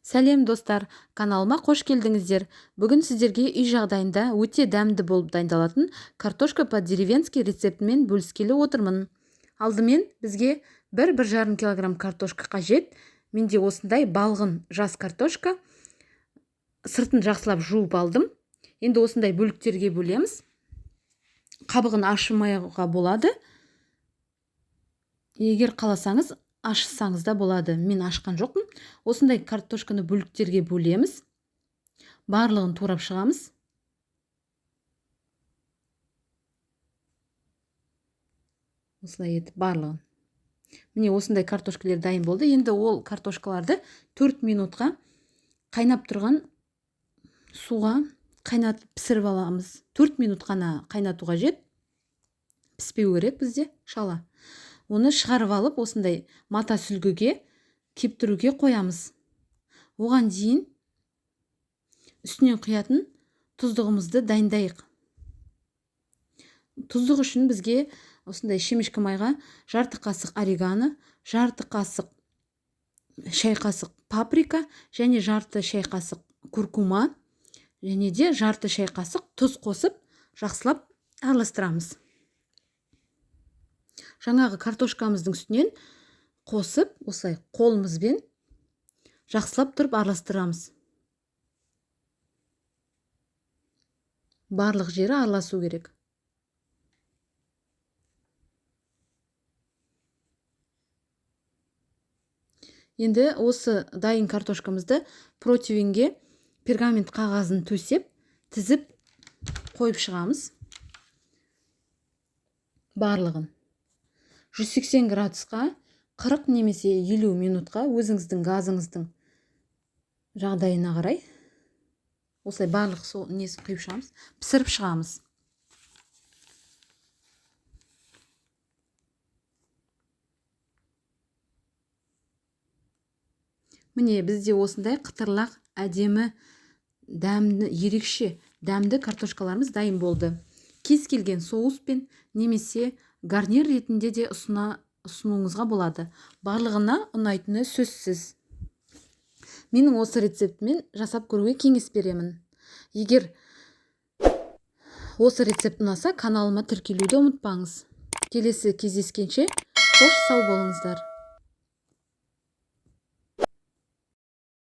Сәлем достар, каналыма қош келдіңіздер. Бүгін сіздерге үй жағдайында өте дәмді болып дайындалатын картошка по-деревенски рецептімен бөліскелі отырмын. Алдымен бізге 1-1,5 килограмм картошка қажет. Менде осындай балғын жас картошка. Сыртын жақсылап жуып алдым. Енді осындай бөліктерге бөлеміз. Қабығын ашымауға болады. Егер қаласаңыз, ашсаңыз да болады. Мен ашқан жоқпын. Осындай картошканы бөліктерге бөлеміз. Барлығын турап шығамыз. Осылай етіп барлығын. Міне осындай картошкалар дайын болды. Енді ол картошкаларды 4 минутқа қайнап тұрған суға қайнатып пісіріп аламыз. 4 минут қана қайнатуға жет. Піспеу керек бізде шала. Оны шығарып алып, осындай мата сүлгіге кептіруге қоямыз. Оған дейін үстінен құятын тұздығымызды дайындайық. Тұздық үшін бізге осындай шемішкі майға жарты қасық орегано, жарты қасық шай қасық паприка және жарты шай қасық куркума және де жарты шай қасық тұз қосып жақсылап араластырамыз. Жаңағы картошкамыздың үстінен қосып, осылай қолымызбен жақсылап тұрып араластырамыз. Барлық жері араласу керек. Енді осы дайын картошкамызды противенге пергамент қағазын төсеп, тізіп қойып шығамыз. Барлығын 180 градусқа 40 немесе 50 минутқа өзіңіздің газыңыздың жағдайына қарай осылай барлық несін құйып шығамыз, пісіріп шығамыз. Міне бізде осындай қытырлақ, әдемі, дәмді, ерекше дәмді картошкаларымыз дайын болды. Кез келген соуспен немесе гарнир ретінде де ұсынуыңызға болады. Барлығына ұнайтыны сөзсіз. Менің осы рецептімен жасап көруге кеңес беремін. Егер осы рецепт ұнаса, каналыма тіркелуді ұмытпаңыз. Келесі кездескенше қош сау болыңыздар.